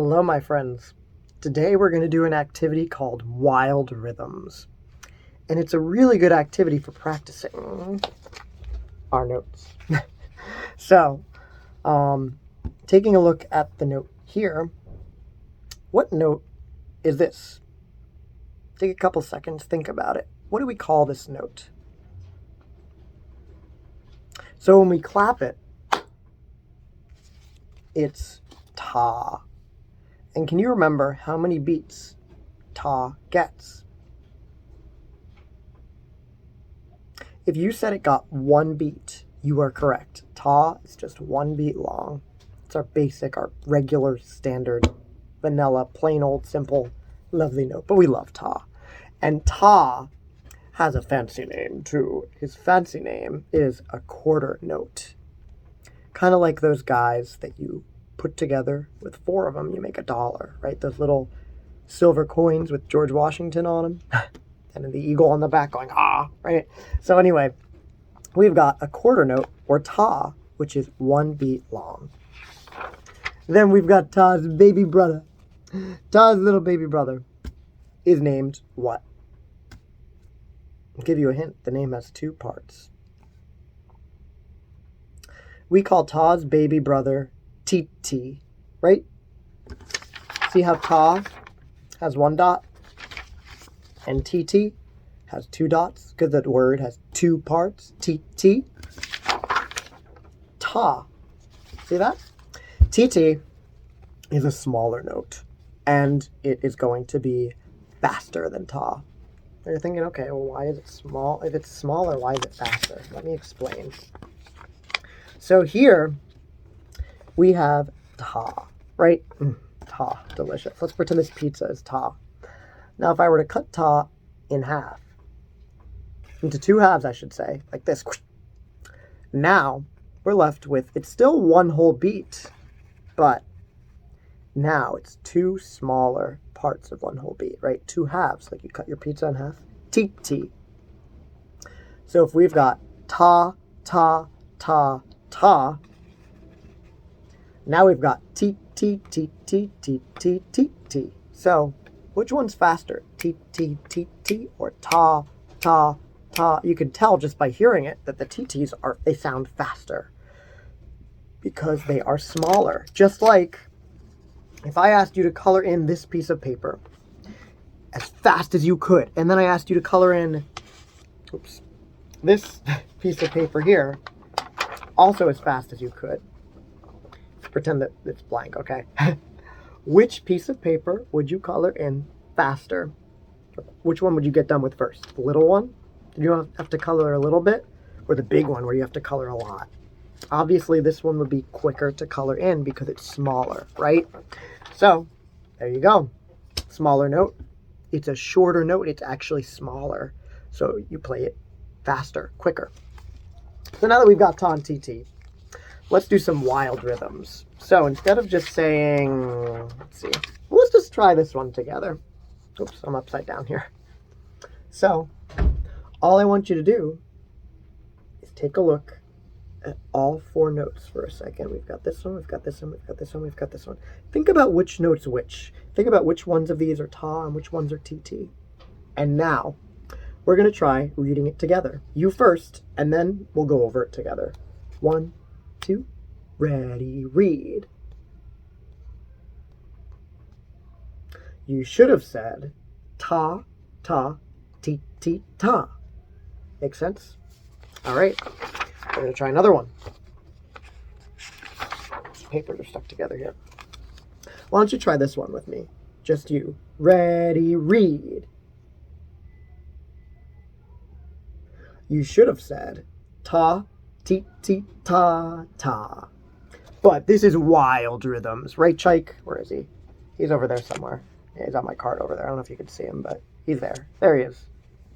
Hello, my friends. Today we're going to do an activity called Wild Rhythms. And it's a really good activity for practicing our notes. So, taking a look at the note here, what note is this? Take a couple seconds, think about it. What do we call this note? So when we clap it, it's ta. And can you remember how many beats ta gets? If you said it got one beat, you are correct. Ta is just one beat long. It's our basic, our regular, standard, vanilla, plain old, simple, lovely note. But we love ta. And ta has a fancy name too. His fancy name is a quarter note. Kind of like those guys that you put together with four of them, you make $1, right? Those little silver coins with George Washington on them. And then the eagle on the back going, ah, right? So anyway, we've got a quarter note, or ta, which is one beat long. Then we've got ta's baby brother. Ta's little baby brother is named what? I'll give you a hint. The name has two parts. We call ta's baby brother Titi, right? See how ta has one dot and Titi has two dots because that word has two parts. Titi. Ta. See that? Titi is a smaller note and it is going to be faster than ta. You're thinking, okay, well, why is it small? If it's smaller, why is it faster? Let me explain. So here we have ta, right? Ta, delicious. Let's pretend this pizza is ta. Now, if I were to cut ta in half, into two halves, I should say, like this. Now, we're left with, it's still one whole beat, but now it's two smaller parts of one whole beat, right? Two halves, like you cut your pizza in half. Ti. So if we've got ta, ta, ta, ta, now we've got ti. So which one's faster? Ti or ta, ta, ta? You can tell just by hearing it that the TTs they sound faster because they are smaller. Just like if I asked you to color in this piece of paper as fast as you could, and then I asked you to color in, this piece of paper here also as fast as you could. Pretend that it's blank, okay? Which piece of paper would you color in faster? Which one would you get done with first? The little one? Did you have to color a little bit? Or the big one where you have to color a lot? Obviously, this one would be quicker to color in because it's smaller, right? So, there you go. Smaller note. It's a shorter note. It's actually smaller. So, you play it faster, quicker. So now that we've got ta and TT, let's do some wild rhythms. So instead of just saying, let's just try this one together. Oops, I'm upside down here. So all I want you to do is take a look at all four notes for a second. We've got this one, we've got this one, we've got this one, we've got this one. Think about which note's which. Think about which ones of these are ta and which ones are TT. And now we're going to try reading it together. You first, and then we'll go over it together. 1, 2, ready, read. You should have said ta, ta, ti, ti, ta. Make sense? All right, we're going to try another one. These papers are stuck together here. Why don't you try this one with me? Just you. Ready, read. You should have said ta, ti, ti, ta, ta. But this is wild rhythms, right, Chike? Where is he? He's over there somewhere. Yeah, he's on my card over there. I don't know if you can see him, but he's there. There he is.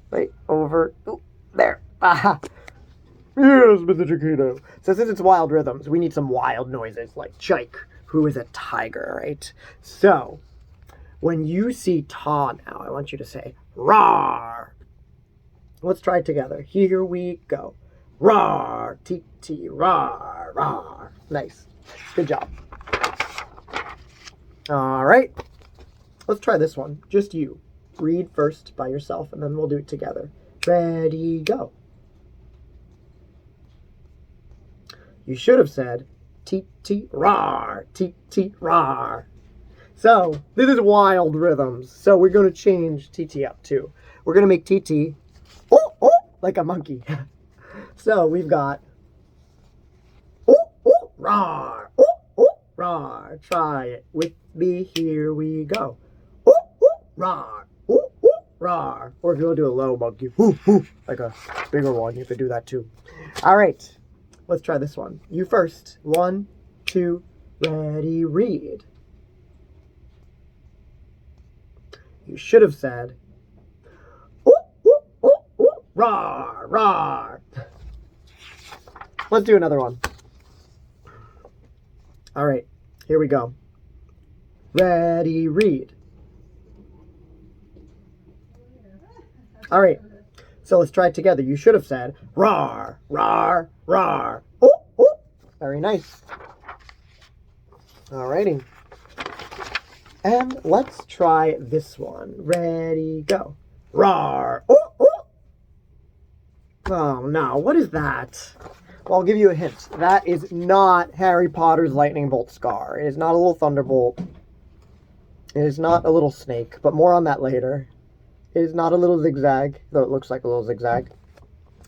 Right over. Ooh, there. Aha. Yes, Mr. Chiquito. So since it's wild rhythms, we need some wild noises like Chike, who is a tiger, right? So when you see ta now, I want you to say roar. Let's try it together. Here we go. Roar, T-T, roar, roar. Nice. Good job. All right. Let's try this one. Just you. Read first by yourself, and then we'll do it together. Ready, go. You should have said, teet, teet, rar, teet, teet, rar. So, this is wild rhythms. So, we're going to change TT up too. We're going to make TT, oh, oh, like a monkey. So, we've got, oh, oh, rar, oh, oh, rar. Try it with me. Here we go. Oh, oh, rar, oh, oh, rar. Or if you want to do a low monkey, like a bigger one, you have to do that too. All right. Let's try this one. You first. 1, 2, ready, read. You should have said, ooh, ooh, ooh, ooh, rawr, rawr. Let's do another one. All right, here we go. Ready, read. All right. So let's try it together. You should have said, rawr, rawr, rawr. Ooh, ooh. Very nice. Alrighty. And let's try this one. Ready, go. Rawr. Ooh, ooh. Oh, no. What is that? Well, I'll give you a hint. That is not Harry Potter's lightning bolt scar. It is not a little thunderbolt. It is not a little snake, but more on that later. It is not a little zigzag, though it looks like a little zigzag.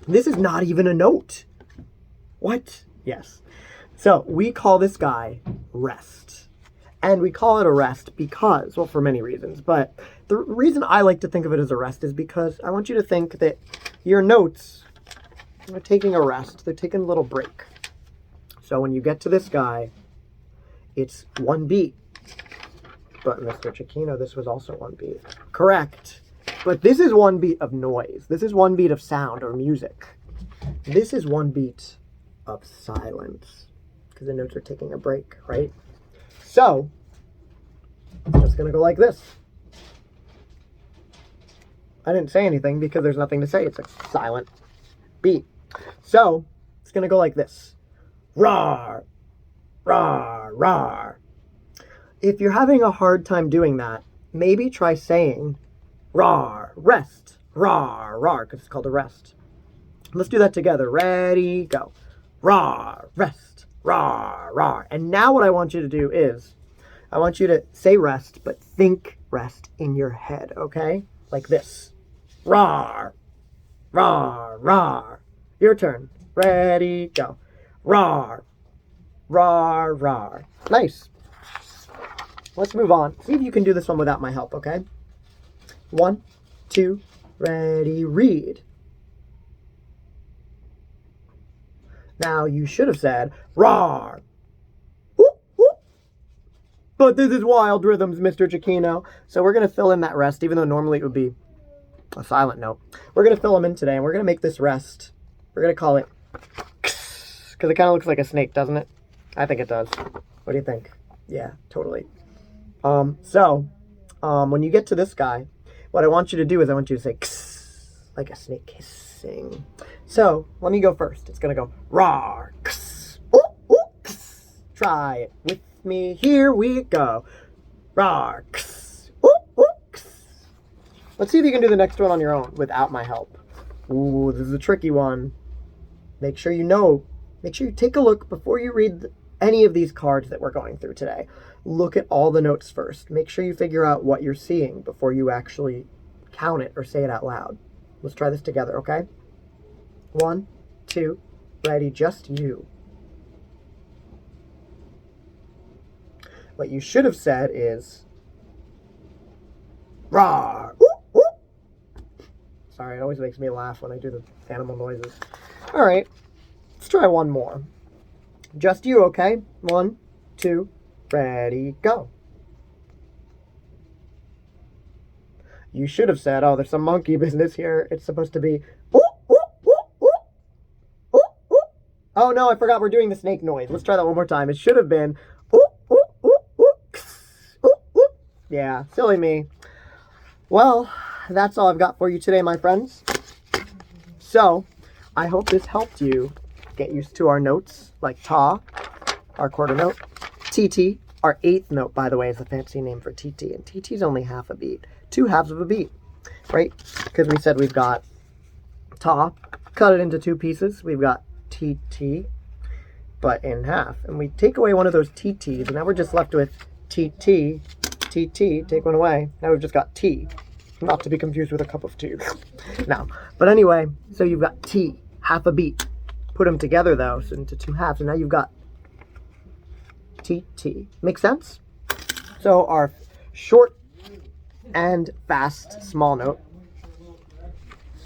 This is not even a note. What? Yes. So we call this guy rest. And we call it a rest because, well, for many reasons, but the reason I like to think of it as a rest is because I want you to think that your notes are taking a rest. They're taking a little break. So when you get to this guy, it's one beat. But Mr. Cecchino, this was also one beat. Correct. But this is one beat of noise. This is one beat of sound or music. This is one beat of silence. Because the notes are taking a break, right? So, it's just going to go like this. I didn't say anything because there's nothing to say. It's a silent beat. So, it's going to go like this. Rawr, rawr, rawr. If you're having a hard time doing that, maybe try saying rawr, rest, rawr, rawr, because it's called a rest. Let's do that together. Ready, go. Rawr, rest, rawr, rawr. And now what I want you to do is, I want you to say rest, but think rest in your head, okay? Like this. Rawr, rawr, rawr. Your turn. Ready, go. Rawr, rawr, rawr. Nice. Let's move on. See if you can do this one without my help, okay? 1, 2, ready, read. Now, you should have said, rawr. Ooh, ooh. But this is wild rhythms, Mr. Cecchino. So we're going to fill in that rest, even though normally it would be a silent note. We're going to fill them in today, and we're going to make this rest. We're going to call it because it kind of looks like a snake, doesn't it? I think it does. What do you think? Yeah, totally. When you get to this guy, what I want you to do is I want you to say like a snake hissing. So let me go first. It's gonna go rawr. Ooh, ooh, try it with me. Here we go. Rawr. Ooh, ooh. Let's see if you can do the next one on your own without my help. Ooh, this is a tricky one. Make sure you know. Make sure you take a look before you read any of these cards that we're going through today. Look at all the notes first. Make sure you figure out what you're seeing before you actually count it or say it out loud. Let's try this together, okay? 1, 2, ready, just you. What you should have said is, rawr. Ooh, ooh. Sorry, it always makes me laugh when I do the animal noises. All right, let's try one more. Just you, okay? 1, 2, ready, go. You should have said, oh, there's some monkey business here. It's supposed to be, ooh, ooh, ooh, ooh, ooh, ooh. Oh, no, I forgot we're doing the snake noise. Let's try that one more time. It should have been, ooh, ooh, ooh, ooh, ooh, ooh. Yeah, silly me. Well, that's all I've got for you today, my friends. So, I hope this helped you get used to our notes, like ta, our quarter note, TT, Our eighth note, by the way, is a fancy name for TT, and TT is only half a beat. 2 halves of a beat, right? Because we said we've got ta, cut it into 2 pieces. We've got TT, but in half. And we take away one of those TTs, and now we're just left with TT, TT, take one away. Now we've just got T, not to be confused with a cup of tea. No, but anyway, so you've got T, half a beat. Put them together, though, so into 2 halves, and now you've got TT. Make sense? So our short and fast small note.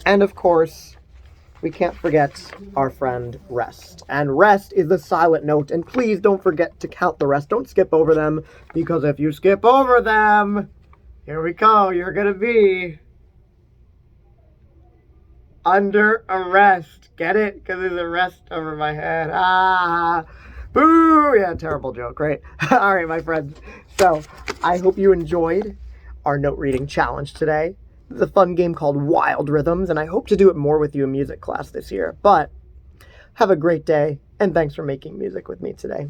And of course, we can't forget our friend rest. And rest is the silent note. And please don't forget to count the rest. Don't skip over them, because if you skip over them, here we go, you're gonna be under arrest. Get it? Because there's a rest over my head. Ah, boo! Yeah, terrible joke, right? All right, my friends. So, I hope you enjoyed our note reading challenge today. It's a fun game called Wild Rhythms, and I hope to do it more with you in music class this year. But have a great day, and thanks for making music with me today.